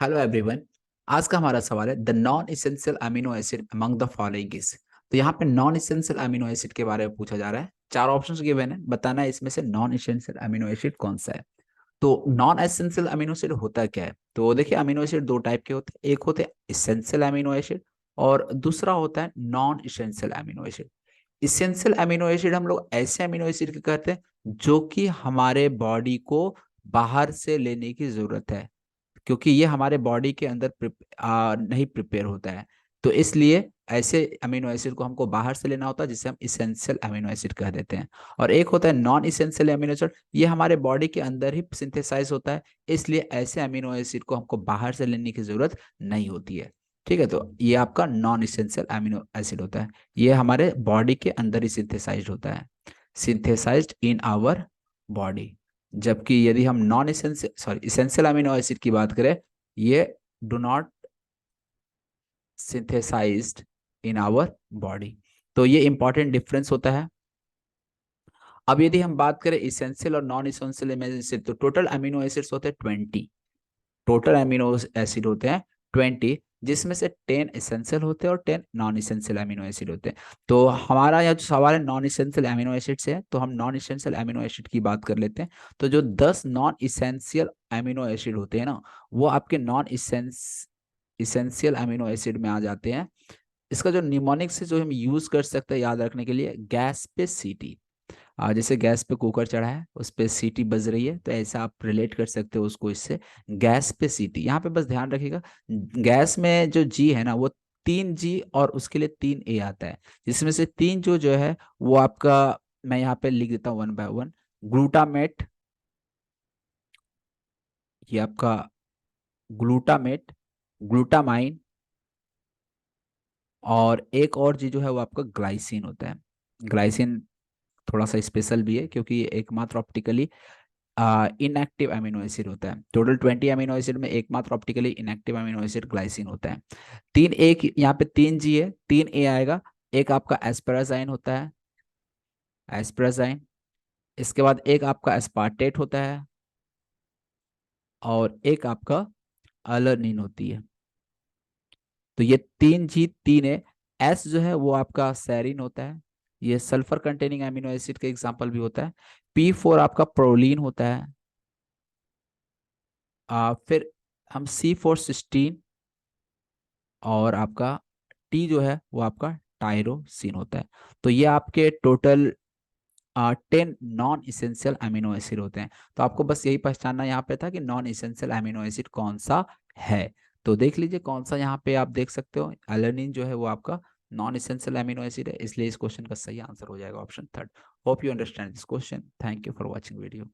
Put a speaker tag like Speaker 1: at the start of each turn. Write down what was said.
Speaker 1: Hello everyone. आज का हमारा सवाल है the non essential amino acid among the following is. तो यहाँ पे नॉन इसेंशियल अमीनो एसिड के बारे में पूछा जा रहा है। चार ऑप्शंस गिवन है, बताना है इसमें से नॉन इसेंशियल अमीनो एसिड कौन सा है। तो नॉन एसेंशियल अमीनो एसिड होता क्या है? तो देखिए, अमीनो एसिड दो टाइप के होते हैं। एक होते हैं इसेंशियल अमीनो एसिड और दूसरा होता है non essential amino acid. Essential amino acid हम लोग ऐसे अमीनो एसिड के कहते हैं जो कि हमारे बॉडी को बाहर से लेने की जरूरत है, क्योंकि ये हमारे बॉडी के अंदर नहीं प्रिपेयर होता है। तो इसलिए ऐसे अमीनो एसिड को हमको बाहर से लेना होता है, जिसे हम इसेंशियल अमीनो एसिड कह देते हैं। और एक होता है नॉन इसेंशियल अमीनो एसिड, ये हमारे बॉडी के अंदर ही सिंथेसाइज होता है। इसलिए ऐसे अमीनो एसिड को हमको बाहर से लेने की जरूरत नहीं होती है। ठीक है, तो ये आपका नॉन इसेंशियल अमीनो एसिड होता है। ये हमारे बॉडी के अंदर ही सिंथेसाइज होता है, सिंथेसाइज्ड इन आवर बॉडी। जबकि यदि हम non essential essential amino acid की बात करें, ये do not synthesised in our body. तो ये इंपॉर्टेंट डिफरेंस होता है। अब यदि हम बात करें इसेंशियल और नॉन इसेंशियल अमीनो एसिड, तो टोटल अमीनो एसिड्स होते हैं 20। टोटल अमीनो एसिड होते हैं 20, जिसमें से 10 इसेंशियल होते हैं और 10 नॉन इसेंशियल अमीनो एसिड होते हैं। तो हमारा यह जो सवाल है नॉन इसेंशियल अमीनो एसिड से है, तो हम नॉन इसेंशियल अमीनो एसिड की बात कर लेते हैं। तो जो 10 नॉन इसेंशियल अमीनो एसिड होते हैं ना, वो आपके नॉन इसेंशियल अमीनो एसिड में आ जाते हैं। इसका जो निमोनिक से जो हम यूज कर सकते हैं याद रखने के लिए, गैस पे सीटी। जैसे गैस पे कुकर चढ़ा है, उस पे सीटी बज रही है, तो ऐसा आप रिलेट कर सकते हो उसको इससे। गैस पे सीटी, यहाँ पे बस ध्यान रखिएगा, गैस में जो जी है ना, वो 3 जी और उसके लिए 3 ए आता है। जिसमें से तीन जो है वो आपका, मैं यहाँ पे लिख देता हूँ वन बाय वन। ग्लूटामेट, ये आपका ग्लूटामेट, ग्लूटामाइन, और एक और जी जो है वो आपका ग्लाइसिन होता है। ग्लाइसिन थोड़ा सा स्पेशल भी है, क्योंकि ये एकमात्र ऑप्टिकली इनएक्टिव अमीनो एसिड होता है। टोटल 20 अमीनो एसिड में एकमात्र optically inactive amino acid glycine होता है। तीन एक यहाँ पे 3 जी है, 3 ए आएगा। एक आपका एस्पेराजाइन होता है, एस्पेराजाइन। इसके बाद एक आपका एस्पार्टेट होता है, और एक आपका अलानिन होती है। तो ये 3 जी 3 ए। एस जो है वो आपका सेरिन होता है, ये सल्फर कंटेनिंग अमीनो एसिड का एग्जांपल भी होता है। P4 आपका प्रोलीन होता है। फिर हम C4 सिस्टीन, और आपका टी जो है वो आपका टायरोसिन होता है। तो ये आपके total 10 non essential amino acid होते हैं। तो आपको बस यही पहचानना यहाँ पे था कि नॉन इसेंशियल अमीनो एसिड कौन सा है। तो देख लीजिए कौन सा, यहाँ पे आप देख सकते हो एलेनिन जो है वो आपका नॉन इसेंशियल अमीनो एसिड है, इसलिए इस क्वेश्चन का सही आंसर हो जाएगा option third. Hope you understand this question. Thank you for watching video.